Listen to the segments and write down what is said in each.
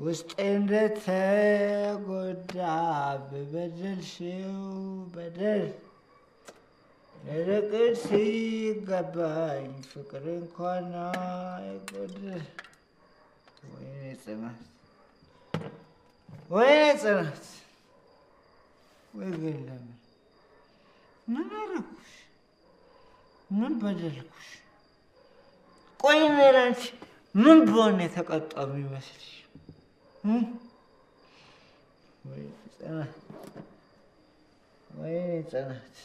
ውስጤ እንደተጎዳ በበደልሽው በደል ለርቅት ሲገባኝ ፍቅር እንኳን አይጎድል ወይኔ ጽናት ወይ ግን ለምን ምን አደረኩሽ? ምን በደልኩሽ? ቆይ እኔ ላንቺ ምን ብሆን የተቀጣሁ የሚመስልሽ? ወይኔ ጽናት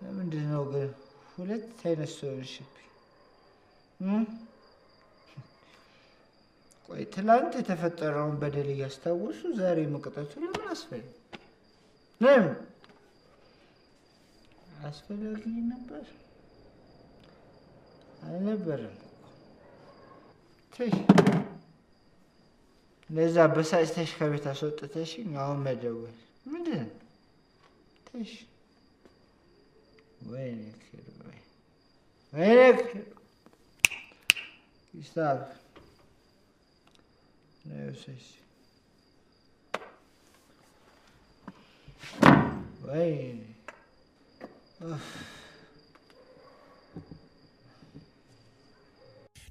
ለምንድን ነው ግን ሁለት አይነት ሰው ሆንሽብኝ? ቆይ ትላንት የተፈጠረውን በደል እያስታወሱ ዛሬ መቅጣቱ ለምን አስፈለገ? ለምን አስፈላጊ ነበር? አልነበረም እኮ። ተይ ለዛ በሳጭተሽ ከቤት አስወጥተሽኝ አሁን መደወል ምንድን ነው? ተይሽ። ወይኔ ሂሳብ ነውሰሽ ወይኔ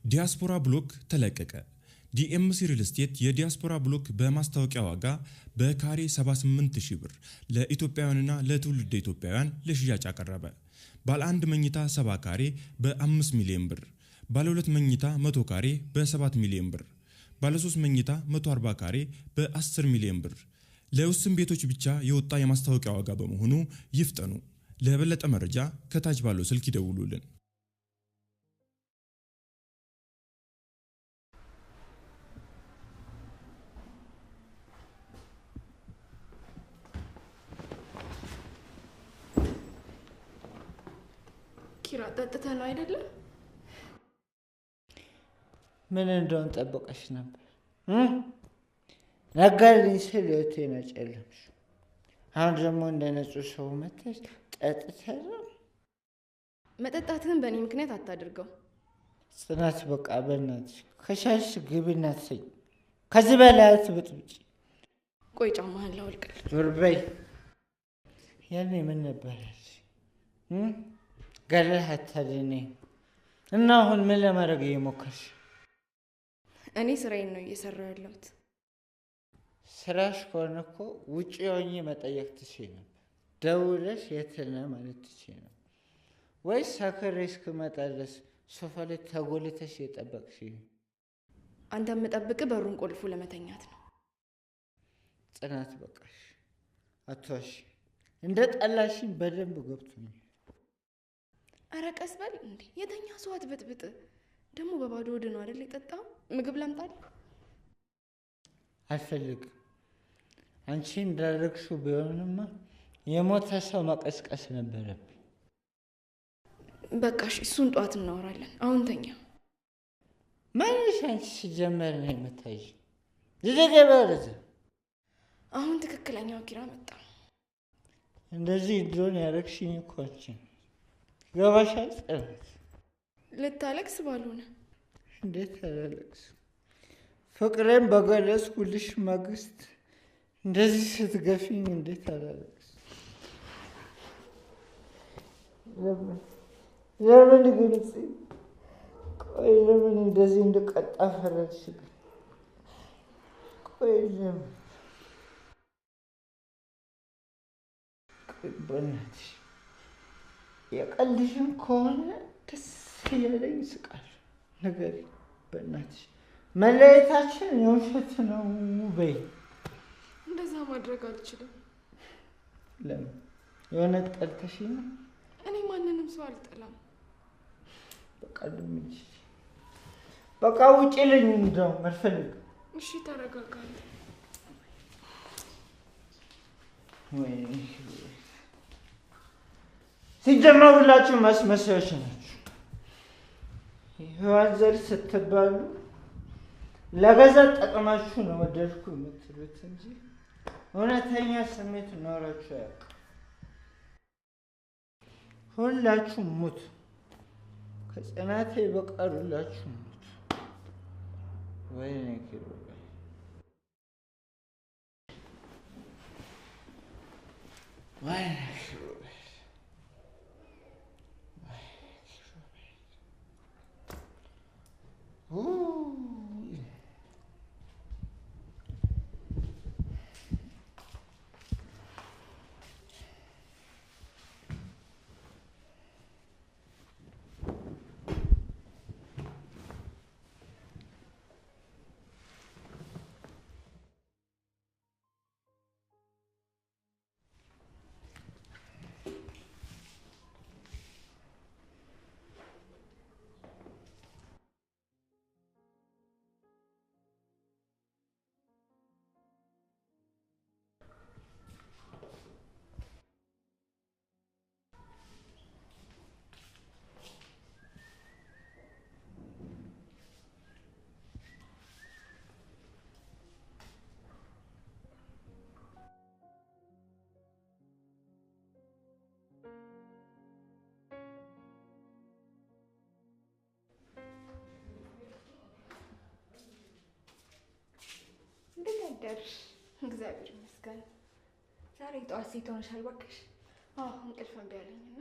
ዲያስፖራ ብሎክ ተለቀቀ። ዲኤምሲ ሪል ስቴት የዲያስፖራ ብሎክ በማስታወቂያ ዋጋ በካሬ 78,000 ብር ለኢትዮጵያውያንና ለትውልደ ኢትዮጵያውያን ለሽያጭ አቀረበ። ባለ 1 መኝታ 70 ካሬ በ5 ሚሊዮን ብር፣ ባለ 2 መኝታ 100 ካሬ በ7 ሚሊዮን ብር፣ ባለ 3 መኝታ 140 ካሬ በ10 ሚሊዮን ብር ለውስን ቤቶች ብቻ የወጣ የማስታወቂያ ዋጋ በመሆኑ ይፍጠኑ። ለበለጠ መረጃ ከታች ባለው ስልክ ይደውሉልን። ኪራ ጠጥተህ ነው አይደለም? ምን እንደሆነ ጠብቀሽ ነበር? ነገርልኝ ስል ህይወቴን አጨለምሽ። አሁን ደግሞ እንደነጹ ሰው መተሽ ጠጥተህ ነው? መጠጣትህን በእኔ ምክንያት አታድርገው ጽናት። በቃ በእናትሽ ከሻሽ ግቢና ተኝ። ከዚህ በላይ አትብጥብጪ። ቆይ ጫማህን ላውልቅልህ። ዞር በይ። ያኔ ምን ነበረሽ? ገለህ አታድኔ እና አሁን ምን ለማድረግ እየሞከርሽ? እኔ ስራዬን ነው እየሰራሁ ያለሁት። ስራሽ ከሆነ እኮ ውጪ ሆኜ መጠየቅ ትችይ ነበር። ደውለሽ የት ነህ ማለት ትችይ ነበር። ወይስ ሰክሬ እስክመጣ ድረስ ሶፋ ላይ ተጎልተሽ የጠበቅሽኝ? አንተ የምጠብቅህ በሩን ቆልፎ ለመተኛት ነው። ጽናት በቃሽ፣ አትዋሺ። እንደ ጠላሽኝ በደንብ ገብቶኛል። ኧረ ቀስ በል እንዴ! የተኛ ሰው አትበጥብጥ። ደግሞ በባዶ ወደ ነው አይደል የጠጣው? ምግብ ላምጣልህ? አልፈልግም። አንቺ እንዳደረግሽው ቢሆንማ የሞተ ሰው መቀስቀስ ነበረብኝ። በቃ እሺ፣ እሱን ጠዋት እናወራለን። አሁን ተኛ። ማንሽ አንቺ ሲጀመር ነው የምታይሽ? ዝገበረዘ አሁን ትክክለኛው ኪራ መጣ። እንደዚህ ድሮን ያረግሽኝ እኮ አንቺ ገባሻል? ጽናት ልታለቅስ ባልሆነ እንዴት አላለቅስ? ፍቅሬን በገለጽኩልሽ ማግስት እንደዚህ ስትገፊኝ እንዴት አላለቅስ? ለምን ግልጽ? ቆይ ለምን እንደዚህ እንድቀጣ ፈረድሽብኝ? ቆይ ለምን? ቆይ በእናትሽ የቀልድሽን ከሆነ ደስ እያለኝ ስቃለሁ። ንገሪኝ በእናትሽ። መለየታችን የውሸት ነው በይ። እንደዛ ማድረግ አልችልም። ለምን? የሆነ ጠልተሽኝ ነው? እኔ ማንንም ሰው አልጠላም። በቃ ልምጂ። በቃ ውጪልኝ። እንደው አልፈልግም። እሺ ተረጋጋ። ወይኔ ሲጀመር ሁላችሁ ማስመሰያዎች ናችሁ። ህይወት ዘር ስትባሉ ለገዛ ጥቅማችሁ ነው ወደድኩ የምትሉት እንጂ እውነተኛ ስሜት ኖራችሁ አያውቅም። ሁላችሁም ሙቱ። ከጽናቴ በቀር ሁላችሁም ሙቱ። ወይኔ ኪሩቤል ወይኔ ኪሩቤል እንዴት አደርሽ? እግዚአብሔር ይመስገን። ዛሬ ጠዋት ሴት ሆነሻል እባክሽ። እንቅልፍ እምቢ አለኝና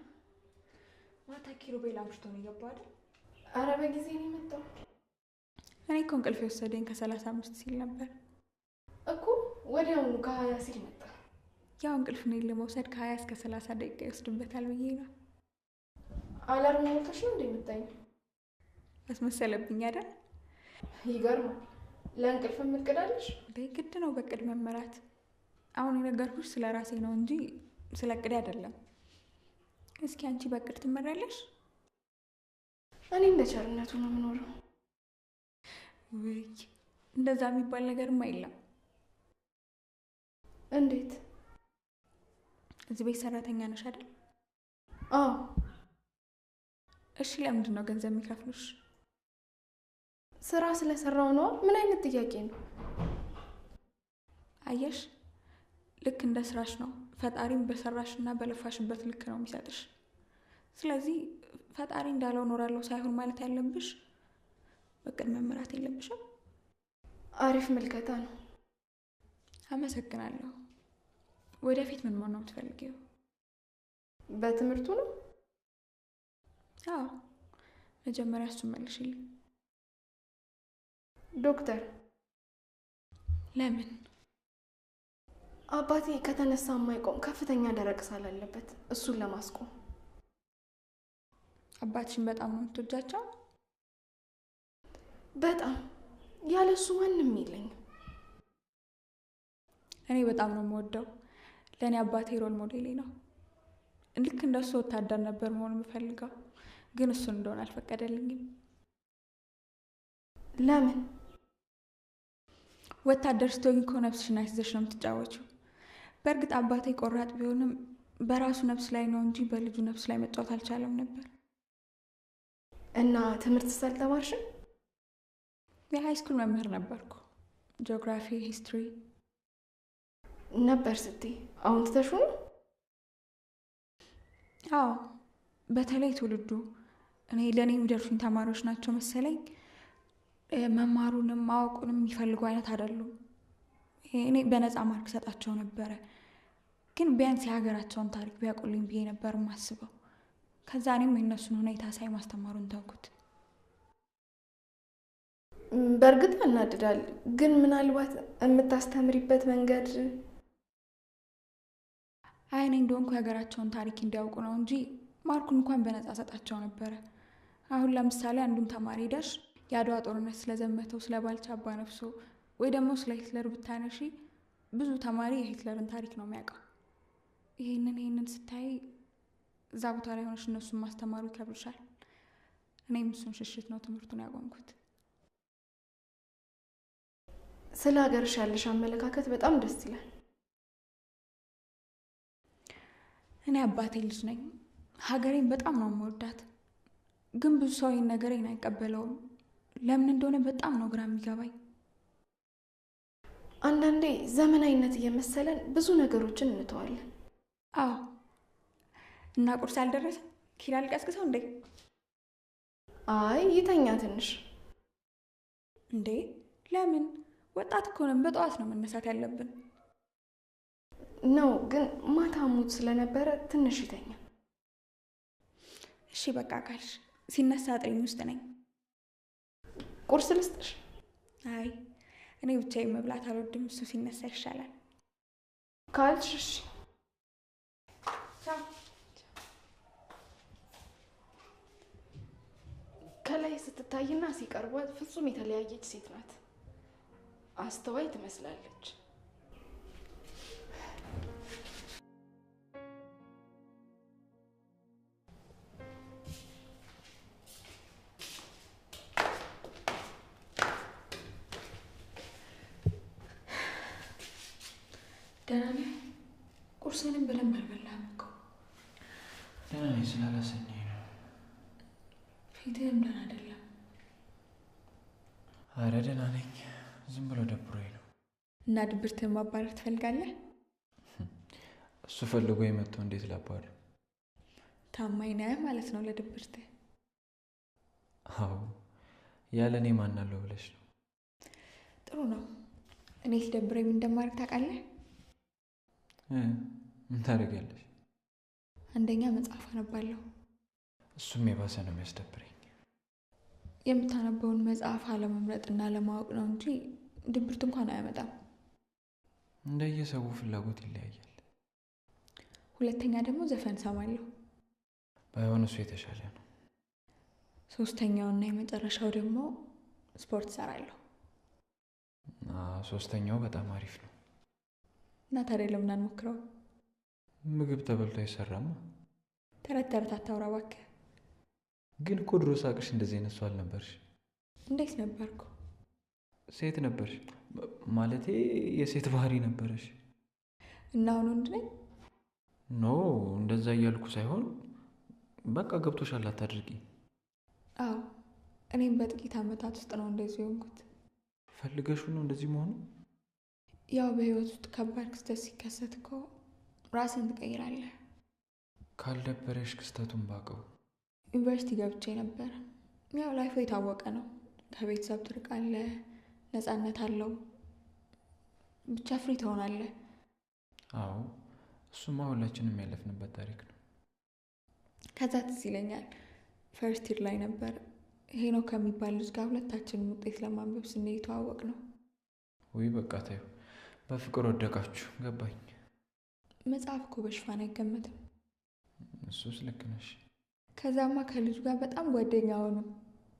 ማታ ኪሩቤል አምሽቶ ነው የገባው አይደል? ኧረ በጊዜ ነው የመጣው። እኔ እኮ እንቅልፍ የወሰደኝ ከ35 ሲል ነበር እኮ ወዲያውኑ ከ20 ሲል መጣ። ያው እንቅልፍ ነው ለመውሰድ ከ20 እስከ 30 ደቂቃ ይወስድበታል ብዬ ነው። አላርም ሞልተሽ ነው እንደምታይ አስመሰለብኝ አይደል? ይገርማል። ለእንቅልፍ የምትቀዳለሽ? በግድ ነው በቅድ መመራት። አሁን የነገርኩሽ ስለ ራሴ ነው እንጂ ስለ ቅድ አይደለም። እስኪ አንቺ በቅድ ትመራለሽ? እኔ እንደ ቸርነቱ ነው የምኖረው። ወይ እንደዛ የሚባል ነገርማ የለም። እንዴት? እዚህ ቤት ሰራተኛ ነሽ አይደል? አዎ። እሺ ለምንድን ነው ገንዘብ የሚከፍሉሽ? ስራ ስለሰራው ነው። ምን አይነት ጥያቄ ነው? አየሽ ልክ እንደ ስራሽ ነው። ፈጣሪም በሰራሽና በለፋሽበት ልክ ነው የሚሰጥሽ። ስለዚህ ፈጣሪ እንዳለው ኖራለሁ ሳይሆን ማለት ያለብሽ በቅድ መመራት የለብሽም። አሪፍ ምልከታ ነው። አመሰግናለሁ። ወደፊት ምን መሆን ነው የምትፈልጊው? በትምህርቱ ነው? አዎ። መጀመሪያ እሱን መልሽልኝ። ዶክተር። ለምን? አባቴ ከተነሳ የማይቆም ከፍተኛ ደረቅ ሳል አለበት። እሱን ለማስቆም። አባትሽን በጣም ነው የምትወጃቸው? በጣም። ያለሱ ማንም የለኝም። እኔ በጣም ነው የምወደው። ለእኔ አባቴ ሮል ሞዴሌ ነው። ልክ እንደሱ ወታደር ነበር መሆን የምፈልገው፣ ግን እሱን እንደሆነ አልፈቀደልኝም። ለምን? ወታደር ስትሆኚ እኮ ነፍስሽን አይዘሽ ነው የምትጫወቺው። በእርግጥ አባቴ ቆራጥ ቢሆንም በራሱ ነፍስ ላይ ነው እንጂ በልጁ ነፍስ ላይ መጫወት አልቻለም ነበር። እና ትምህርት ሳልተማርሽም? የሃይ ስኩል መምህር ነበርኩ። ጂኦግራፊ፣ ሂስትሪ ነበር ስትይ አሁን ትተሹ ነው? አዎ። በተለይ ትውልዱ እኔ ለእኔ የሚደርሱኝ ተማሪዎች ናቸው መሰለኝ። መማሩንም ማወቁንም የሚፈልጉ አይነት አይደሉም። እኔ በነፃ ማርክ ሰጣቸው ነበረ፣ ግን ቢያንስ የሀገራቸውን ታሪክ ቢያውቁልኝ ብዬ ነበር የማስበው። ከዛ እኔም የእነሱን ሁኔታ ሳይ ማስተማሩን ተውኩት። በእርግጥ ያናድዳል፣ ግን ምናልባት የምታስተምሪበት መንገድ እኔ እንደሆንኩ የሀገራቸውን ታሪክ እንዲያውቁ ነው እንጂ ማርኩን እንኳን በነፃ ሰጣቸው ነበረ። አሁን ለምሳሌ አንዱን ተማሪ ሄደሽ የአድዋ ጦርነት ስለዘመተው ስለ ባልቻ አባ ነፍሶ ወይ ደግሞ ስለ ሂትለር ብታነሺ ብዙ ተማሪ የሂትለርን ታሪክ ነው የሚያውቀው። ይሄንን ስታይ እዛ ቦታ ላይ ሆነሽ እነሱን ማስተማሩ ይከብድሻል። እኔም እሱን ሽሽት ነው ትምህርቱን ያቆምኩት። ስለ ሀገርሽ ያለሽ አመለካከት በጣም ደስ ይላል። እኔ አባቴ ልጅ ነኝ። ሀገሬን በጣም ነው የምወዳት። ግን ብዙ ሰው ይህን ነገሬን አይቀበለውም። ለምን እንደሆነ በጣም ነው ግራ የሚገባኝ። አንዳንዴ ዘመናዊነት እየመሰለን ብዙ ነገሮችን እንተዋለን። አዎ። እና ቁርስ አልደረሰ? ኪራ ልቀስቅሰው እንዴ? አይ ይተኛ ትንሽ። እንዴ ለምን? ወጣት እኮ ነን፣ በጠዋት ነው መነሳት ያለብን። ነው ግን ማታ ሙት ስለነበረ ትንሽ ይተኛ። እሺ በቃ ካልሽ ሲነሳ ጥሪኝ ውስጥ ነኝ። ቁርስ ልስጥሽ? አይ እኔ ብቻዬን መብላት አልወድም፣ እሱ ሲነሳ ይሻላል ካልሽ እሺ። ከላይ ስትታይና ሲቀርቧት ፍጹም የተለያየች ሴት ናት። አስተዋይ ትመስላለች። ደህና ነህ? ቁርስንም በደንብ አልበላህም እኮ። ደህና ነኝ ስላላሰኘኝ ነው። ፊትህም ደህና አይደለም። አረ ደህና ነኝ፣ ዝም ብሎ ደብሮኝ ነው። እና ድብርትህን ማባረር ትፈልጋለህ? እሱ ፈልጎ የመጣው እንዴት ላባረር? ታማኝ ነህ ማለት ነው ለድብርትህ? አዎ፣ ያለ እኔ ማን አለው ብለሽ ነው? ጥሩ ነው። እኔ ሲደብረኝ ምን እንደማደርግ ታውቃለህ? ምን ታደርጊያለሽ? አንደኛ መጽሐፍ አነባለሁ። እሱም የባሰ ነው የሚያስደብረኝ። የምታነበውን መጽሐፍ አለመምረጥና ለማወቅ ነው እንጂ ድብርት እንኳን አያመጣም። እንደየሰው ፍላጎት ይለያያል። ሁለተኛ ደግሞ ዘፈን ሰማለሁ። ባይሆን እሱ የተሻለ ነው። ሶስተኛውና የመጨረሻው ደግሞ ስፖርት ሰራለሁ። ሶስተኛው በጣም አሪፍ ነው። እና ታዲያ ለምን አንሞክረው? ምግብ ተበልቶ አይሰራማ። ተረት ተረት አታውራ እባክህ። ግን እኮ ድሮ ሳቅሽ እንደዚህ አይነት ሰው አልነበርሽ። እንዴት ነበርኩ? ሴት ነበርሽ፣ ማለቴ የሴት ባህሪ ነበረሽ። እና አሁን ወንድ ነኝ? ኖ እንደዛ እያልኩ ሳይሆን በቃ ገብቶሻል፣ አታድርጊ። አዎ እኔም በጥቂት ዓመታት ውስጥ ነው እንደዚህ ሆንኩት። ፈልገሹ ነው እንደዚህ መሆኑ? ያው በህይወት ውስጥ ከባድ ክስተት ሲከሰት እኮ ራስን ትቀይራለህ። ካልደበረሽ ክስተቱን ባቀው። ዩኒቨርሲቲ ገብቼ ነበር። ያው ላይፉ የታወቀ ነው። ከቤተሰብ ትርቃለህ፣ ነፃነት አለው፣ ብቻ ፍሪ ትሆናለህ። አዎ እሱማ ሁላችንም ያለፍንበት ታሪክ ነው። ከዛ ትዝ ይለኛል ፈርስት ይር ላይ ነበር ሄኖክ ከሚባል ልጅ ጋር ሁለታችንም ውጤት ለማንበብ ስንሄድ የተዋወቅ ነው። ወይ በቃ ታዩ፣ በፍቅር ወደቃችሁ። ገባኝ። መጽሐፍ እኮ በሽፋን አይገመትም። እሱስ ልክ ነሽ። ከዛማ ከልጁ ጋር በጣም ጓደኛ ሆኑ።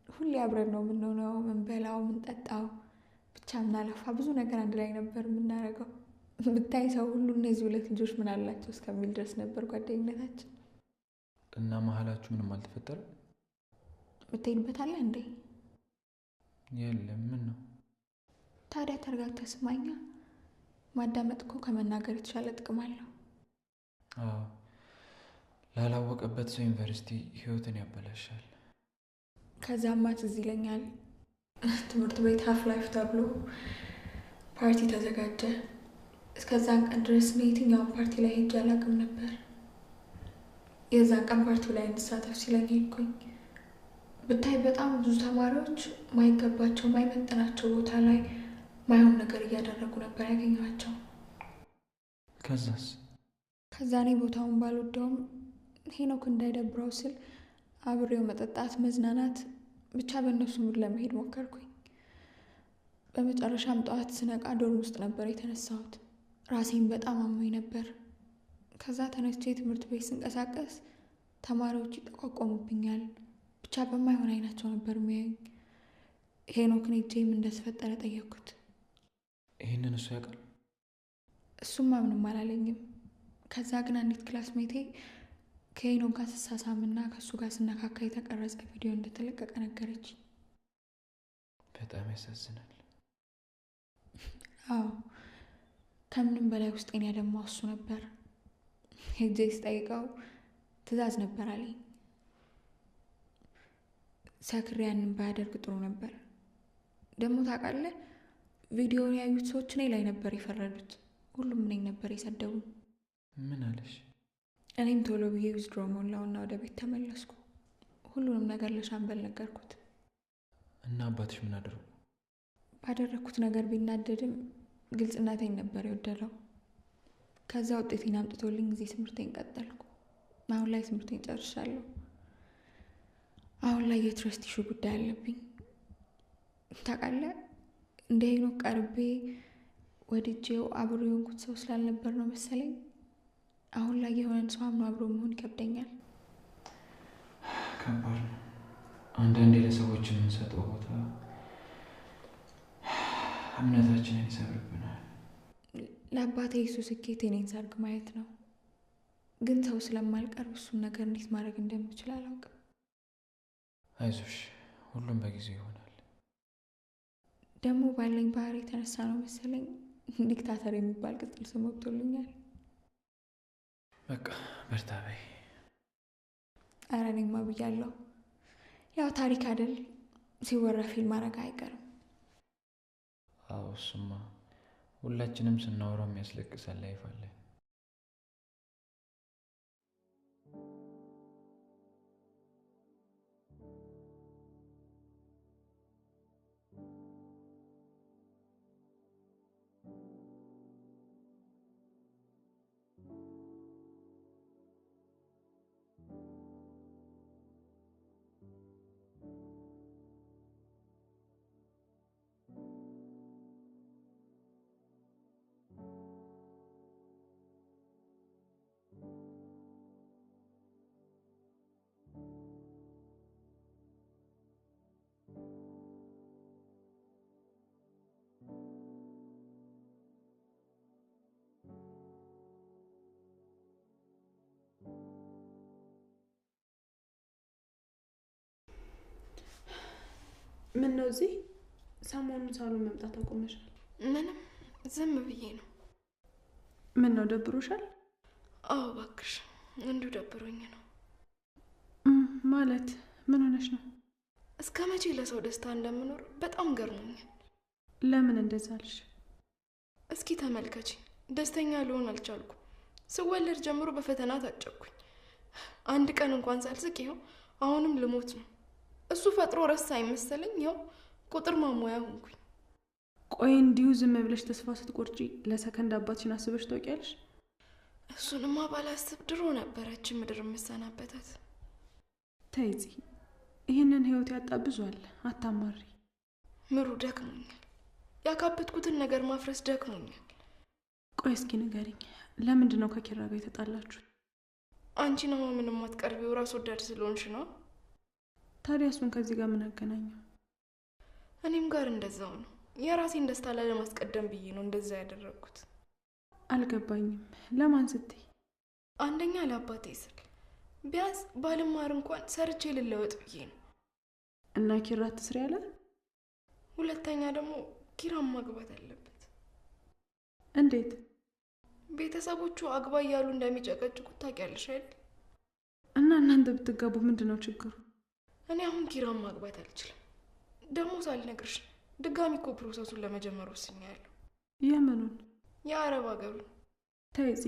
ሁሌ አብረን ነው የምንሆነው፣ ምንበላው፣ ምንጠጣው፣ ብቻ ምናለፋ ብዙ ነገር አንድ ላይ ነበር የምናደርገው። ብታይ ሰው ሁሉ እነዚህ ሁለት ልጆች ምን አላቸው እስከሚል ድረስ ነበር ጓደኝነታችን። እና መሀላችሁ ምንም አልተፈጠረም? ብትሄድበታለህ እንዴ? የለም። ምን ነው ታዲያ? ተረጋግተህ ስማኛ። ማዳመጥ እኮ ከመናገር የተሻለ ጥቅም አለው። አዎ፣ ላላወቀበት ሰው ዩኒቨርሲቲ ህይወትን ያበላሻል። ከዛማ ትዝ ይለኛል ትምህርት ቤት ሀፍ ላይፍ ተብሎ ፓርቲ ተዘጋጀ። እስከዛን ቀን ድረስ የትኛውን ፓርቲ ላይ ሄጄ አላውቅም ነበር። የዛን ቀን ፓርቲው ላይ እንድሳተፍ ሲለኝ ሄድኩኝ። ብታይ በጣም ብዙ ተማሪዎች ማይገባቸው ማይመጥናቸው ቦታ ላይ ማይሆን ነገር እያደረጉ ነበር ያገኘኋቸው። ከዛ እኔ ቦታውን ባልወደውም ሄኖክ እንዳይደብረው ስል አብሬው መጠጣት፣ መዝናናት፣ ብቻ በእነሱ ሙድ ለመሄድ ሞከርኩኝ። በመጨረሻም ጠዋት ስነቃ ዶርም ውስጥ ነበር የተነሳሁት። ራሴን በጣም አሞኝ ነበር። ከዛ ተነስቼ ትምህርት ቤት ስንቀሳቀስ ተማሪዎች ይጠቋቋሙብኛል። ብቻ በማይሆን አይናቸው ነበር የሚያዩኝ። ሄኖክን ሄጄ ምን እንደተፈጠረ ጠየቅኩት። ይህንን እሱ ያውቃል? እሱማ ምንም አላለኝም። ከዛ ግን አንዲት ክላስሜቴ ከሄኖክ ጋር ስሳሳምና ከእሱ ጋር ስነካካ የተቀረጸ ቪዲዮ እንደተለቀቀ ነገረች። በጣም ያሳዝናል። አዎ፣ ከምንም በላይ ውስጤን ያደማው እሱ ነበር። ሄጄ ስጠይቀው ትዕዛዝ ነበር አለኝ። ሰክሬ ያንን ባያደርግ ጥሩ ነበር። ደግሞ ታውቃለህ፣ ቪዲዮውን ያዩት ሰዎች እኔ ላይ ነበር የፈረዱት። ሁሉም እኔን ነበር የሰደቡኝ። ምን አለሽ? እኔም ቶሎ ብዬ ዊዝድሮ ሞላውና ወደ ቤት ተመለስኩ። ሁሉንም ነገር ለሻምበል ነገርኩት። እና አባትሽ ምን አደረጉ? ባደረኩት ነገር ቢናደድም ግልጽነቴን ነበር የወደደው። ከዛ ውጤቴን አምጥቶልኝ እዚህ ትምህርቴን ቀጠልኩ። አሁን ላይ ትምህርቴን ጨርሻለሁ። አሁን ላይ የትረስት ኢሹ ጉዳይ አለብኝ። ታውቃለህ፣ እንደ ሄኖክ ቀርቤ ወድጄው አብሮ የሆንኩት ሰው ስላልነበር ነው መሰለኝ አሁን ላይ የሆነን ሰው አምኖ አብሮ መሆን ይከብደኛል። ከባድ ነው። አንዳንዴ ለሰዎች የምንሰጠው ቦታ እምነታችንን ይሰብርብናል። ለአባቴ የሱ ስኬት የኔን ሰርግ ማየት ነው። ግን ሰው ስለማልቀርብ እሱን ነገር እንዴት ማድረግ እንደምችል አላውቅም። አይዞሽ፣ ሁሉም በጊዜው ይሆናል። ደግሞ ባለኝ ባህሪ የተነሳ ነው መሰለኝ ዲክታተር የሚባል ቅጽል ስም ወጥቶልኛል። በቃ በርታ በይ። ኧረ እኔማ ብያለሁ። ያው ታሪክ አይደል ሲወራ ፊልም ማድረግ አይቀርም። አዎ እሱማ ሁላችንም ስናወራው የሚያስለቅሰን ላይፍ አለ። ምን ነው እዚህ ሰሞኑን ሳሎን መምጣት አቆመሻል? ምንም ዝም ብዬ ነው። ምን ነው ደብሮሻል? አዎ እባክሽ እንዲሁ ደብሮኝ ነው። ማለት ምን ሆነሽ ነው? እስከ መቼ ለሰው ደስታ እንደምኖር በጣም ገርሞኛል። ለምን እንደዛ አልሽ? እስኪ ተመልከቺ፣ ደስተኛ ልሆን አልቻልኩም። ስወለድ ጀምሮ በፈተና ታጨኩኝ። አንድ ቀን እንኳን ሳልስቅ ይኸው አሁንም ልሞት ነው። እሱ ፈጥሮ ረሳኝ መሰለኝ ይኸው ቁጥር ማሟያ ሆንኩኝ። ቆይ እንዲሁ ዝም ብለሽ ተስፋ ስትቆርጪ ለሰከንድ አባትሽን አስበሽ ታውቂያለሽ? እሱንማ ባላስብ ድሮ ነበረች ምድር መሰናበታት። ተይዚ፣ ይህንን ህይወት ያጣ ብዙ አለ፣ አታማሪ። ምሩ ደክሞኛል። ያካበትኩትን ነገር ማፍረስ ደክሞኛል። ቆይ እስኪ ንገሪኝ፣ ለምንድን ነው ከኪራ ጋር የተጣላችሁ? አንቺ ነው ምንም አትቀርቢው፣ ራስ ወዳድ ስለሆንሽ ነው። ታዲያ እሱን ከዚህ ጋር ምን አገናኘው? እኔም ጋር እንደዛው ነው። የራሴን ደስታ ለማስቀደም ብዬ ነው እንደዛ ያደረኩት። አልገባኝም። ለማን ስትይ? አንደኛ ለአባቴ ስል ቢያንስ ባልማር እንኳን ሰርቼ ልለወጥ ብዬ ነው። እና ኪራ ትስሪ ያለ? ሁለተኛ ደግሞ ኪራም ማግባት አለበት። እንዴት? ቤተሰቦቹ አግባ እያሉ እንደሚጨቀጭቁት ታውቂያለሽ አይደል? እና እናንተ ብትጋቡ ምንድነው ችግሩ? እኔ አሁን ኪራም ማግባት አልችልም። ደግሞ ሳልነግርሽ ድጋሚ እኮ ፕሮሰሱን ለመጀመር ወስኛለሁ። የምኑን? የአረብ ሀገሩን። ተይዚ፣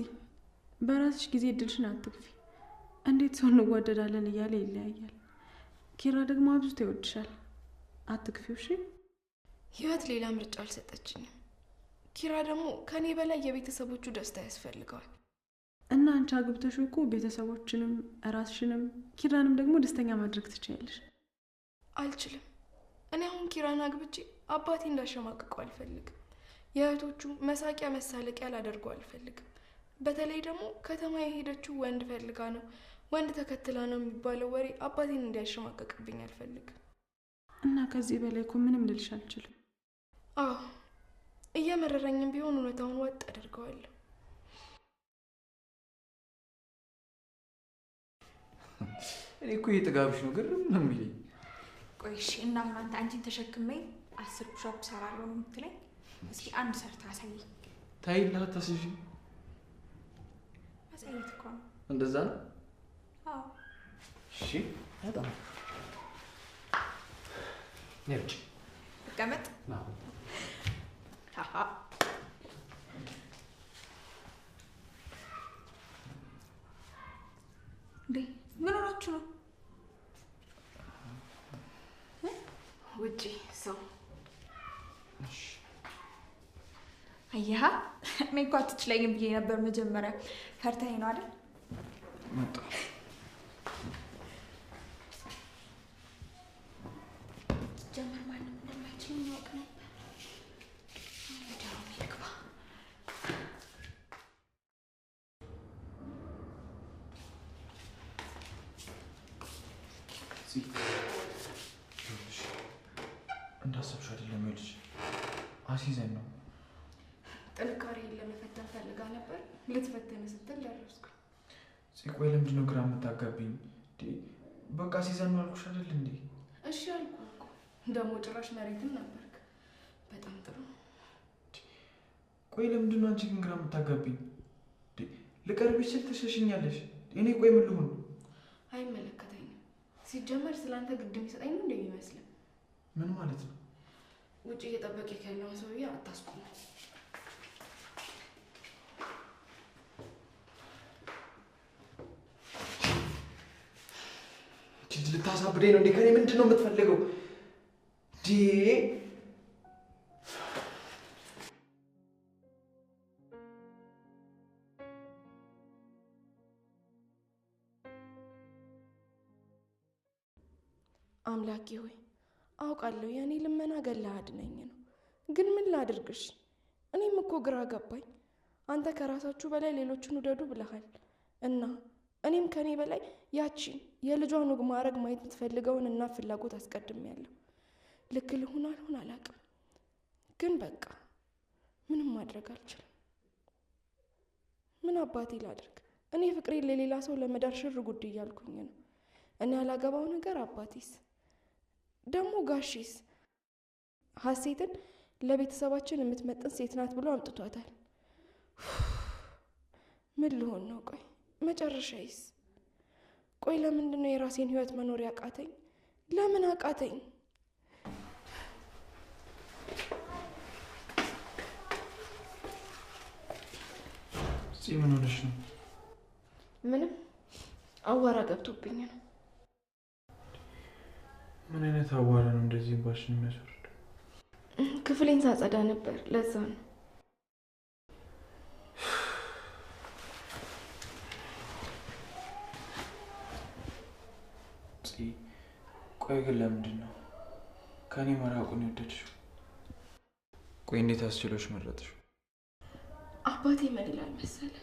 በራስሽ ጊዜ እድልሽን አትግፊ። እንዴት ሰው እንዋደዳለን እያለ ይለያያል። ኪራ ደግሞ አብዝቶ ይወድሻል። አትግፊው እሺ? ህይወት ሌላ ምርጫ አልሰጠችኝም። ኪራ ደግሞ ከኔ በላይ የቤተሰቦቹ ደስታ ያስፈልገዋል። እና አንቺ አግብተሽ እኮ ቤተሰቦችንም ራስሽንም ኪራንም ደግሞ ደስተኛ ማድረግ ትችያለሽ። አልችልም። እኔ አሁን ኪራን አግብቼ አባቴ እንዳሸማቅቀው አልፈልግም። የእህቶቹ መሳቂያ መሳለቂያ ላደርገው አልፈልግም። በተለይ ደግሞ ከተማ የሄደችው ወንድ ፈልጋ ነው፣ ወንድ ተከትላ ነው የሚባለው ወሬ አባቴን እንዲያሸማቅቅብኝ አልፈልግም። እና ከዚህ በላይ እኮ ምንም ልልሽ አልችልም። አዎ እየመረረኝም ቢሆን እውነታውን ወጥ አደርገዋለሁ። እኔ እኮ የጥጋብሽ ነው ግርም ነው የሚለኝ። ቆይ እሺ፣ እና አሁን አንቺን ተሸክሜ 10 ፑሽ-አፕ ሰራለሁ ነው የምትለኝ? እስኪ አንድ ሰርታ አሳየኝ። ታይላ ተስጂ አሳየት እኮ ነው። እንደዛ ነው? አዎ። እሺ በጣም ነጭ ተቀመጥ። ነው። ሃሃ ምን ሆናችሁ ነው? ውጪ ሰው። እሺ አየሃ እኔ እኮ አትችለኝም ብዬ ነበር መጀመሪያ። ፈርተኸኝ ነው አይደል? መጣ ጀመር ማንም እንደማይችል ያውቅ ነበር። ወዲያው ይግባ። እንዳሰብሽው አይደለም ልጅ አሲዘን ነው። ጥንካሬን ለመፈተን ፈልጋ ነበር። ልትፈተን ስትል ደረስኩ። ቆይ ለምንድን ነው ግራ የምታጋቢኝ? በቃ አሲዘን ነው አልኩሽ አይደል እንዴ? እሺ አልኩህ እኮ። ደግሞ ጭራሽ መሬትም ነበርክ። በጣም ጥሩ። ቆይ ለምንድን ነው አንቺ ግን ግራ የምታጋቢኝ? ልቀርብሽ ስል ትሸሽኛለሽ። እኔ ቆይ ምን ልሁን? አይመለከተኝም። ሲጀመር ስላንተ ግድ የሚሰጠኝ ነው እንደሚመስልህ። ምን ማለት ነው? ውጭ እየጠበቀህ ያለውን ሰውዬ አታስቆም። ልታሳብደኝ ነው እንዴ? ከኔ ምንድን ነው የምትፈልገው? አምላኬ ሆይ አውቃለሁ የኔ ልመና ገላህ አድነኝ ነው። ግን ምን ላድርግሽ? እኔም እኮ ግራ ገባኝ። አንተ ከራሳችሁ በላይ ሌሎችን ውደዱ ብለሃል እና እኔም ከኔ በላይ ያቺን የልጇን ወግ ማድረግ ማየት የምትፈልገውን እና ፍላጎት አስቀድሜያለሁ። ልክ ልሁን አልሁን አላውቅም፣ ግን በቃ ምንም ማድረግ አልችልም። ምን አባቴ ላድርግ? እኔ ፍቅሬን ለሌላ ሰው ለመዳር ሽር ጉድ እያልኩኝ ነው። እኔ ያላገባው ነገር አባቴስ ደግሞ ጋሼስ ሀሴትን ለቤተሰባችን የምትመጥን ሴት ናት ብሎ አምጥቷታል። ምን ልሆን ነው? ቆይ መጨረሻዬስ? ቆይ ለምንድን ነው የራሴን ህይወት መኖር ያቃተኝ? ለምን አቃተኝ? ምን ሆነሽ ነው? ምንም አዋራ ገብቶብኝ ነው። ምን አይነት አዋራ ነው እንደዚህ ባሽን የሚያስወርድ? ክፍሌን ሳጸዳ ነበር፣ ለዛ ነው። ቆይ ግን ለምንድን ነው ከኔ መራቁን የወደድሽው? ቆይ እንዴት አስችሎሽ መረጥሽው? አባቴ ምን ይላል መሰለህ?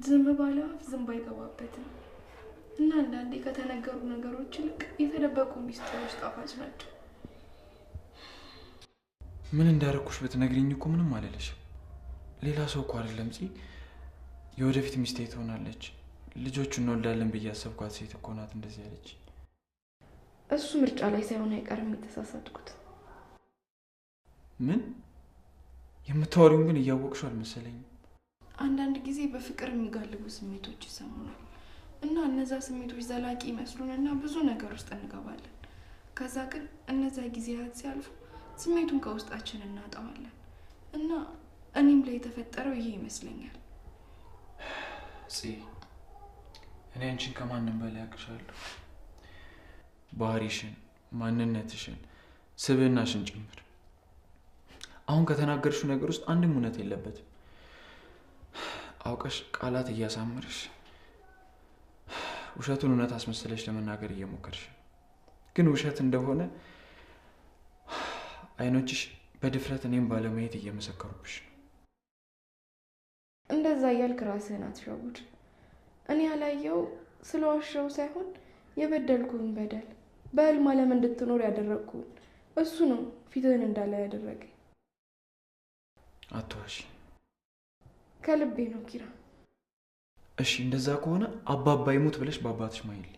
ዝም ባለ አፍ ዝም ባይገባበትም እና አንዳንዴ ከተነገሩ ነገሮች ይልቅ የተደበቁ ሚስጥሮች ጣፋጭ ናቸው። ምን እንዳደረኩሽ ብትነግሪኝ እኮ ምንም አልልሽም። ሌላ ሰው እኮ አይደለም የወደፊት ሚስቴ ትሆናለች፣ ልጆቹን እንወልዳለን ብዬ ያሰብኳት ሴት እኮ ናት እንደዚህ ያለች። እሱ ምርጫ ላይ ሳይሆን አይቀርም የተሳሳትኩት። ምን የምታወሪውን ግን እያወቅሽው አልመሰለኝም። አንዳንድ ጊዜ በፍቅር የሚጋልቡ ስሜቶች ይሰሙናል እና እነዛ ስሜቶች ዘላቂ ይመስሉንና ብዙ ነገር ውስጥ እንገባለን። ከዛ ግን እነዛ ጊዜያት ሲያልፉ ስሜቱን ከውስጣችን እናጣዋለን እና እኔም ላይ የተፈጠረው ይሄ ይመስለኛል። እኔ አንቺን ከማንም በላይ አውቅሻለሁ። ባህሪሽን፣ ማንነትሽን፣ ስብዕናሽን ጭምር። አሁን ከተናገርሽው ነገር ውስጥ አንድም እውነት የለበትም። አውቀሽ ቃላት እያሳመርሽ ውሸቱን እውነት አስመስለሽ ለመናገር እየሞከርሽ፣ ግን ውሸት እንደሆነ አይኖችሽ በድፍረት እኔም ባለማየት እየመሰከሩብሽ ነው። እንደዛ እያልክ ራስህን አትሸውድ። እኔ ያላየው ስለዋሸው ሳይሆን የበደልኩን በደል በህልም ዓለም እንድትኖር ያደረግኩን እሱ ነው ፊትህን እንዳለ ያደረገ። አትዋሺ። ከልቤ ነው ኪራ። እሺ እንደዛ ከሆነ አባባ ይሙት ብለሽ በአባትሽ ማይል።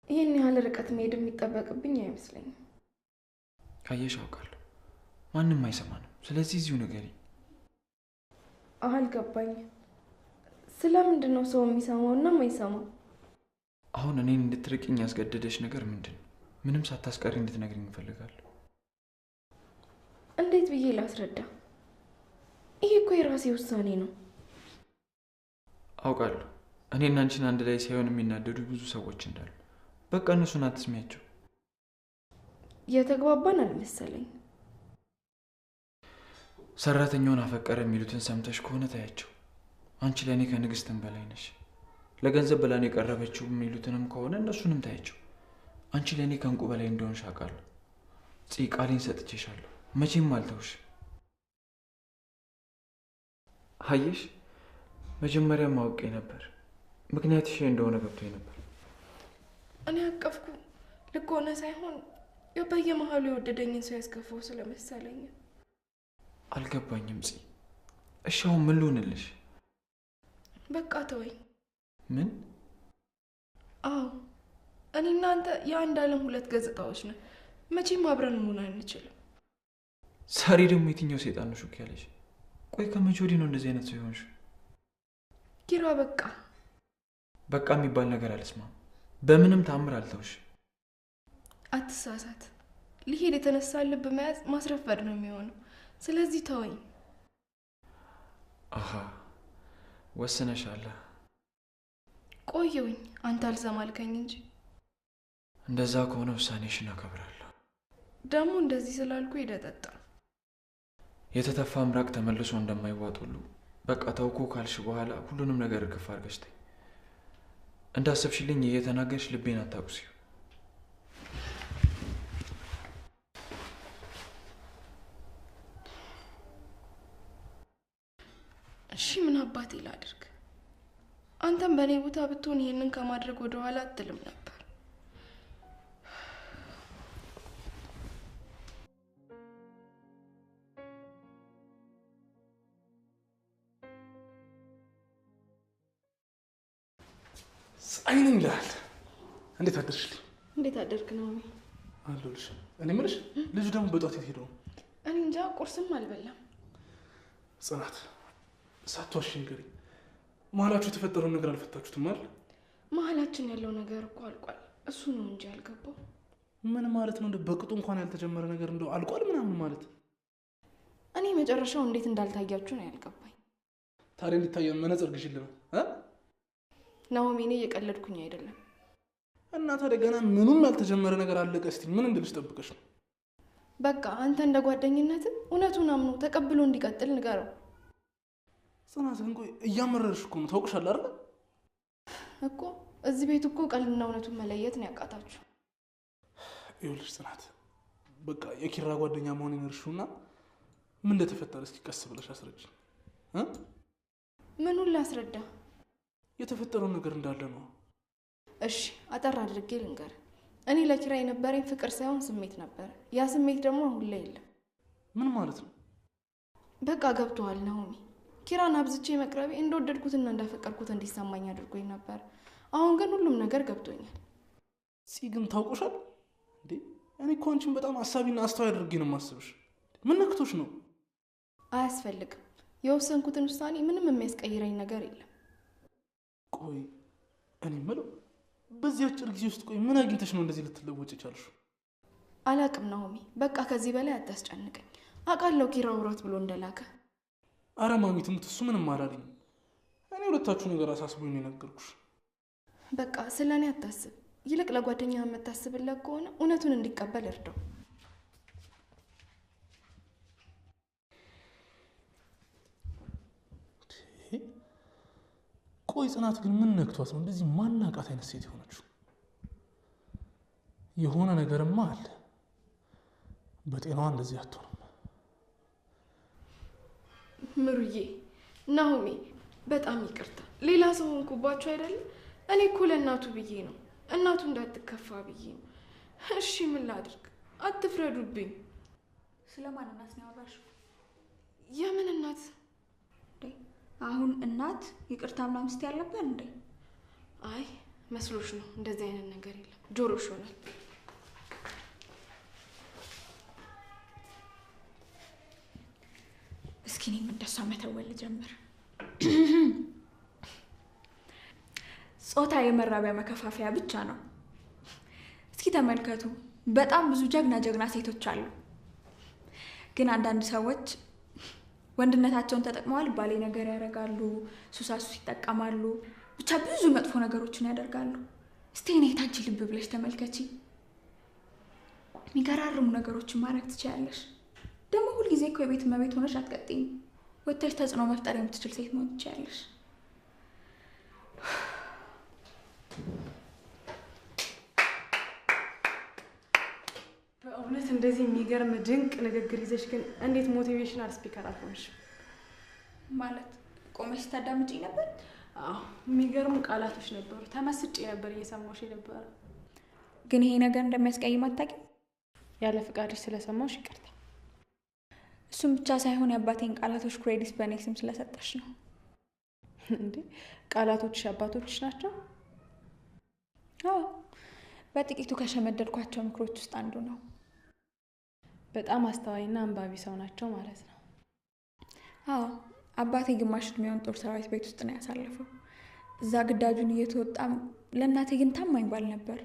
ይህን ያህል ርቀት መሄድ የሚጠበቅብኝ አይመስለኝም። አየሽ፣ አውቃለሁ ማንም አይሰማንም። ስለዚህ እዚሁ ንገሪኝ። አልገባኝም። ስለምንድን ነው ሰው የሚሰማውና የማይሰማው? አሁን እኔን እንድትርቅኝ ያስገደደሽ ነገር ምንድን ነው? ምንም ሳታስቀሪ እንድትነግሪኝ እፈልጋለሁ። እንዴት ብዬ ላስረዳ? ይሄ እኮ የራሴ ውሳኔ ነው። አውቃለሁ እኔና አንቺን አንድ ላይ ሳይሆን የሚናደዱ ብዙ ሰዎች እንዳሉ። በቃ እነሱን አትስሚያቸው። የተግባባን አልመሰለኝ። ሰራተኛውን አፈቀረ የሚሉትን ሰምተሽ ከሆነ ታያቸው። አንቺ ለእኔ ከንግስትም በላይ ነሽ። ለገንዘብ ብላን የቀረበችው የሚሉትንም ከሆነ እነሱንም ታያቸው። አንቺ ለእኔ ከእንቁ በላይ እንደሆንሽ አውቃለሁ። ቃሌን ሰጥቼሻለሁ። መቼም አልተውሽ። አየሽ፣ መጀመሪያም አውቄ ነበር። ምክንያትሽ እንደሆነ ገብቶኝ ነበር። እኔ አቀፍኩ ልክ ሆነ ሳይሆን በየመሃሉ የወደደኝን ሰው ያስከፋው ስለመሰለኝ። አልገባኝም እሺ አሁን ምን ልሆንልሽ? በቃ ተወኝ። ምን? አዎ እኔ እናንተ የአንድ ዓለም ሁለት ገጽታዎች ነን። መቼም አብረን መሆን አንችልም። ዛሬ ደግሞ የትኛው ሰይጣን ነው ሹክ ያለሽ? ቆይ ከመቼ ወዲህ ነው እንደዚህ አይነት ሰው የሆንሽ? ኪራ በቃ የሚባል ነገር አልስማም። በምንም ታምር አልተውሽ። አትሳሳት። ሊሄድ የተነሳ ልብ መያዝ ማስረፈድ ነው የሚሆነው። ስለዚህ ተወኝ። አሃ ወስነሻል። ቆየውኝ አንተ አልሰማልከኝ እንጂ። እንደዛ ከሆነ ውሳኔሽን አከብራለሁ። ደግሞ እንደዚህ ስላልኩ ይደጠጣ የተተፋ ምራቅ ተመልሶ እንደማይዋጥ ሁሉ በቃ ተውኩ ካልሽ በኋላ ሁሉንም ነገር እርግፍ አድርገሽ ተይ። እንዳሰብሽልኝ እየተናገርሽ ልቤን አታቁሲው። እሺ ምን አባቴ ላድርግ? አንተም በኔ ቦታ ብትሆን ይሄንን ከማድረግ ወደ ኋላ አትልም ነበር። አይነኝ ይላል። እንዴት አደርሽልኝ? እንዴት አደርክ ነው? አለሁልሽ። እኔ የምልሽ ልጁ ደግሞ በጧት የት ሄደው? እኔ እንጃ፣ ቁርስም አልበላም። ጽናት ሳትዋሺ ንገሪኝ። መሀላችሁ የተፈጠረውን ነገር አልፈታችሁትም አይደል? መሀላችን ያለው ነገር እኮ አልቋል። እሱ ነው እንጂ አልገባው። ምን ማለት ነው? በቅጡ እንኳን ያልተጀመረ ነገር እንደው አልቋል ምናምን ማለት? እኔ መጨረሻው እንዴት እንዳልታያችሁ ነው ያልገባኝ። ታዲያ እንዲታየን መነጽር ግዢልን እ ናሆሚ፣ እኔ እየቀለድኩኝ አይደለም። እና ታዲያ ገና ምኑም ያልተጀመረ ነገር አለቀ ስትል ምን እንድልሽ ጠብቀሽ ነው? በቃ አንተ እንደ ጓደኝነት እውነቱን አምኖ ተቀብሎ እንዲቀጥል ንገረው። ጽናት ግን ቆይ እያመረርሽ እኮ ነው። ታውቅሻል አይደል? እኮ እዚህ ቤት እኮ ቀልድና እውነቱን መለየት ነው ያቃታችሁ። ይኸውልሽ ጽናት፣ በቃ የኪራ ጓደኛ መሆኔን እርሺውና ምን እንደተፈጠረ እስኪ ቀስ ብለሽ አስረጅኝ እ ምኑን ላስረዳ? የተፈጠረው ነገር እንዳለ ነው። እሺ አጠር አድርጌ ልንገር። እኔ ለኪራ የነበረኝ ፍቅር ሳይሆን ስሜት ነበር። ያ ስሜት ደግሞ አሁን ላይ የለም። ምን ማለት ነው? በቃ ገብቶሃል ናሆሚ። ኪራን አብዝቼ መቅረቤ እንደወደድኩትና እንዳፈቀርኩት እንዲሰማኝ አድርጎኝ ነበር። አሁን ግን ሁሉም ነገር ገብቶኛል። ግን ታውቆሻል እንዴ? እኔ እኮ አንቺን በጣም አሳቢና አስተዋይ አድርጌ ነው የማስብሽ። ምን ነክቶሽ ነው? አያስፈልግም። የወሰንኩትን ውሳኔ ምንም የሚያስቀይረኝ ነገር የለም። ቆይ እኔ የምለው በዚህ አጭር ጊዜ ውስጥ ቆይ ምን አግኝተሽ ነው እንደዚህ ልትለወጭ ቻልሽ? አላቅም ናሆሚ፣ በቃ ከዚህ በላይ አታስጨንቀኝ። አውቃለሁ ኪራ ውራት ብሎ እንደላከ። አረ ማሚ ትሙት፣ እሱ ምንም አላለኝ። እኔ ሁለታችሁ ነገር አሳስቦኝ ነው የነገርኩሽ። በቃ ስለኔ አታስብ። ይልቅ ለጓደኛህ የምታስብለት ከሆነ እውነቱን እንዲቀበል እርዳው። ቆይ ጽናት ግን ምን ነክቷት ነው እንደዚህ ማናቃት አይነት ሴት የሆነችው? የሆነ ነገርማ አለ። በጤናዋ እንደዚህ አትሆንም። ምሩዬ፣ ናሆሚ በጣም ይቅርታ። ሌላ ሰው ሆንኩባችሁ አይደለም? እኔ እኮ ለእናቱ ብዬ ነው፣ እናቱ እንዳትከፋ ብዬ ነው። እሺ ምን ላድርግ? አትፍረዱብኝ። ስለማን እናት ነው ያወራሽው? የምን እናት? አሁን እናት ይቅርታ ምናምን ስትይ አልነበር እንዴ? አይ መስሎሽ ነው። እንደዚህ አይነት ነገር የለም። ጆሮሽ ሆናል። እስኪ እኔም እንደሷ መተወል ጀምር። ጾታ የመራቢያ መከፋፈያ ብቻ ነው። እስኪ ተመልከቱ፣ በጣም ብዙ ጀግና ሴቶች አሉ። ግን አንዳንድ ሰዎች ወንድነታቸውን ተጠቅመዋል ባሌ ነገር ያደርጋሉ፣ ሱሳሱ ይጠቀማሉ፣ ብቻ ብዙ መጥፎ ነገሮችን ያደርጋሉ። እስቲ እኔ ታንቺ ልብ ብለሽ ተመልከቺ። የሚገራርሙ ነገሮችን ማድረግ ትችያለሽ። ደግሞ ሁልጊዜ እኮ የቤት እመቤት ሆነሽ አትቀጥይም። ወጥተሽ ተጽዕኖ መፍጠር የምትችል ሴት መሆን ትችያለሽ። በእውነት እንደዚህ የሚገርም ድንቅ ንግግር ይዘሽ ግን እንዴት ሞቲቬሽናል ስፒከር አልሆንሽም? ማለት ቆመሽ ታዳምጪኝ ነበር? አዎ የሚገርሙ ቃላቶች ነበሩ። ተመስጬ ነበር እየሰማሁሽ ነበር። ግን ይሄ ነገር እንደሚያስቀይም አታውቂም? ያለ ፍቃድሽ ስለሰማሁሽ ይቅርታ። እሱም ብቻ ሳይሆን የአባቴን ቃላቶች ክሬዲት በእኔ ስም ስለሰጠሽ ነው። እንዴ ቃላቶችሽ አባቶችሽ ናቸው? አዎ በጥቂቱ ከሸመደድኳቸው ምክሮች ውስጥ አንዱ ነው። በጣም አስተዋይና አንባቢ ሰው ናቸው ማለት ነው። አዎ አባቴ ግማሽ እድሜውን ጦር ሰራዊት ቤት ውስጥ ነው ያሳለፈው። እዛ ግዳጁን እየተወጣም ለእናቴ ግን ታማኝ ባል ነበር።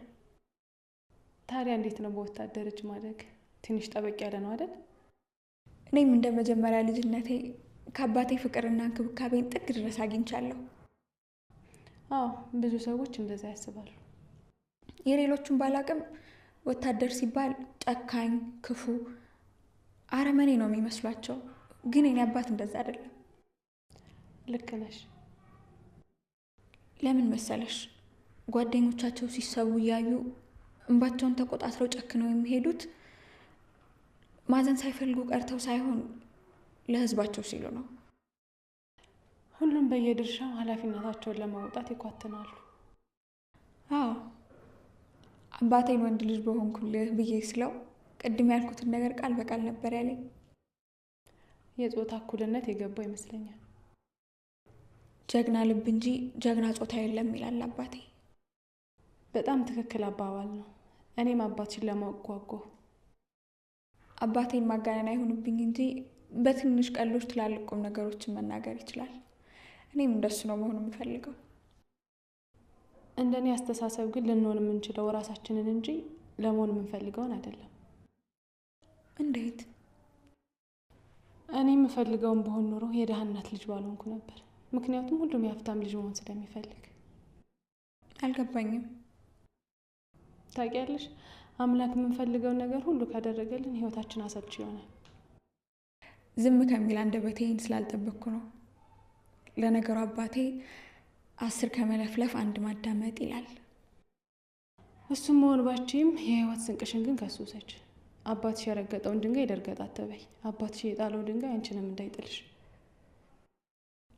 ታዲያ እንዴት ነው በወታደር እጅ ማደግ? ትንሽ ጠበቅ ያለ ነው አይደል? እኔም እንደ መጀመሪያ ልጅነቴ ከአባቴ ፍቅርና እንክብካቤን ጥግ ድረስ አግኝቻለሁ። አዎ ብዙ ሰዎች እንደዛ ያስባሉ። የሌሎቹን ባላቅም ወታደር ሲባል ጨካኝ፣ ክፉ፣ አረመኔ ነው የሚመስሏቸው። ግን የኔ አባት እንደዛ አይደለም። ልክ ነሽ። ለምን መሰለሽ? ጓደኞቻቸው ሲሰዉ እያዩ እንባቸውን ተቆጣጥረው ጨክነው የሚሄዱት ማዘን ሳይፈልጉ ቀርተው ሳይሆን ለህዝባቸው ሲሉ ነው። ሁሉም በየድርሻው ኃላፊነታቸውን ለመውጣት ይኳትናሉ። አዎ አባቴን ወንድ ልጅ በሆንኩልህ ብዬ ስለው ቅድም ያልኩትን ነገር ቃል በቃል ነበር ያለኝ። የጾታ እኩልነት የገባው ይመስለኛል። ጀግና ልብ እንጂ ጀግና ጾታ የለም ይላል አባቴ። በጣም ትክክል አባባል ነው። እኔም አባትሽን ለማወቅ ጓጓሁ። አባቴን ማጋነን አይሆንብኝ እንጂ በትንሽ ቀሎች ትላልቅ ቁም ነገሮችን መናገር ይችላል። እኔም እንደሱ ነው መሆን የምፈልገው። እንደኔ አስተሳሰብ ግን ልንሆን የምንችለው ራሳችንን እንጂ ለመሆን የምንፈልገውን አይደለም። እንዴት? እኔ የምፈልገውን በሆን ኖሮ የድሃ እናት ልጅ ባልሆንኩ ነበር። ምክንያቱም ሁሉም የሀብታም ልጅ መሆን ስለሚፈልግ። አልገባኝም። ታውቂያለሽ፣ አምላክ የምንፈልገውን ነገር ሁሉ ካደረገልን ህይወታችን አሰልቺ ይሆናል። ዝም ከሚል አንደበቴ ይህን ስላልጠበቅኩ ነው። ለነገሩ አባቴ 10 ከመለፍለፍ 1 ማዳመጥ ይላል። እሱም መሆን ባችም የህይወት ስንቅሽን ግን ከሱ ውሰጂ። አባትሽ የረገጠውን ድንጋይ ደርገጥ አትበይ። አባትሽ የጣለው ድንጋይ አንቺንም እንዳይጥልሽ።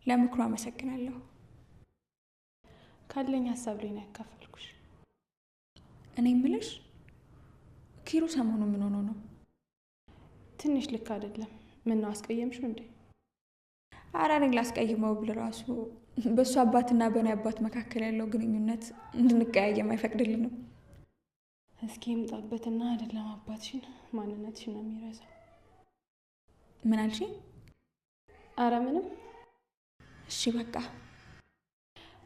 ለምክሩ አመሰግናለሁ። ካለኝ ሀሳብ ላይ ነው ያካፈልኩሽ። እኔ የምልሽ ኪሩ ሰሞኑ ምን ሆኖ ነው? ትንሽ ልክ አይደለም። ምን ነው አስቀየምሽው እንዴ? ኧረ እኔን ላስቀይመው ብል ራሱ በእሱ አባትና በእኔ አባት መካከል ያለው ግንኙነት እንድንቀያየም አይፈቅድልንም። እስኪ ይምጣበትና አይደለም አባትሽን ማንነትሽን ነው የሚረሳው። ምን አልሽኝ? ኧረ ምንም። እሺ በቃ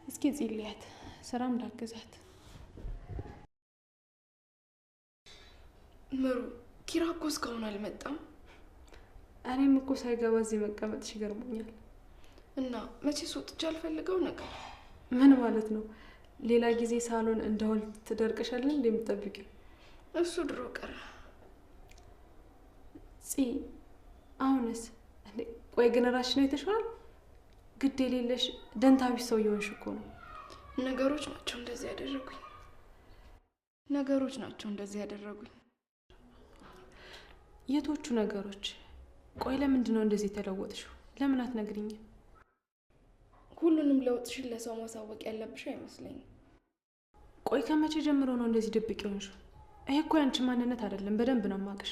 እስኪ ጽልያት ስራም ላግዛት። ምሩ ኪራ እኮ እስካሁን አልመጣም። እኔም እኮ ሳይገባ እዚህ መቀመጥሽ ይገርሞኛል። እና መቼስ ወጥቼ አልፈልገው ነገር። ምን ማለት ነው? ሌላ ጊዜ ሳሎን እንደሆነ ትደርቅሻለን እንደምትጠብቂው? እሱ ድሮ ቀረ። አሁንስ ቆይ ግን ራስሽ ነው የተሻለ? ግድ የሌለሽ ደንታቢስ ሰው እየሆንሽ እኮ ነው። ነገሮች ናቸው እንደዚህ ያደረጉኝ። የቶቹ ነገሮች? ቆይ ለምንድን ነው እንደዚህ ተለወጥሽው? ለምን አትነግሪኝም? ሁሉንም ለውጥሽን ለሰው ማሳወቅ ያለብሽ አይመስለኝም። ቆይ ከመቼ ጀምሮ ነው እንደዚህ ድብቅ የሆንሽው? ይሄ እኮ ያንቺ ማንነት አይደለም። በደንብ ነው የማውቅሽ።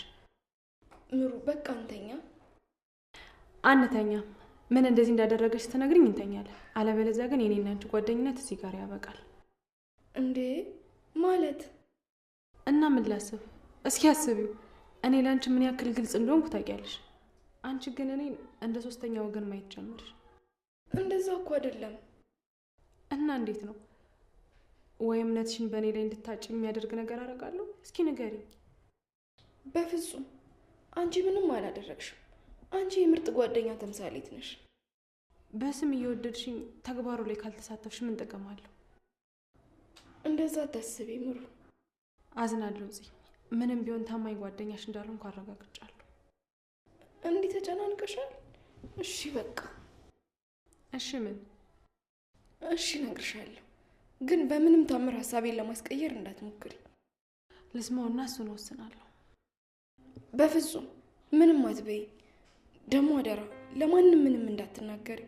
ምሩ በቃ እንተኛ። አንተኛም። ምን እንደዚህ እንዳደረገሽ ስትነግሪኝ እንተኛለን። አለበለዚያ ግን የኔና አንቺ ጓደኝነት እዚህ ጋር ያበቃል። እንዴ ማለት? እና ምን ላስብ? እስኪ አስቢው። እኔ ለአንቺ ምን ያክል ግልጽ እንደሆንኩ ታውቂያለሽ። አንቺ ግን እኔን እንደ ሶስተኛ ወገን ማየት ጀመርሽ። እንደዛ እኮ አይደለም። እና እንዴት ነው? ወይ እምነትሽን በእኔ ላይ እንድታጭ የሚያደርግ ነገር አደርጋለሁ? እስኪ ንገሪኝ። በፍጹም አንቺ ምንም አላደረግሽም። አንቺ የምርጥ ጓደኛ ተምሳሌት ነሽ። በስም እየወደድሽኝ ተግባሩ ላይ ካልተሳተፍሽ ምን ጥቅም አለው? እንደዛ አታስቢ ምሩ። አዝናለሁ ጽ ምንም ቢሆን ታማኝ ጓደኛሽ እንዳልሆንኩ አረጋግጫለሁ። እንዲህ ተጨናንቀሻል? እሺ በቃ እሺ ምን? እሺ እነግርሻለሁ፣ ግን በምንም ታምር ሀሳቤን ለማስቀየር እንዳትሞክሪ። ልስማውና እሱን ወስናለሁ። በፍጹም ምንም አትበይ። ደግሞ አደራ ለማንም ምንም እንዳትናገሪ።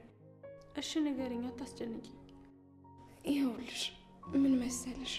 እሺ ንገሪኝ፣ አታስጨንቂ። ይኸውልሽ ምን መሰለሽ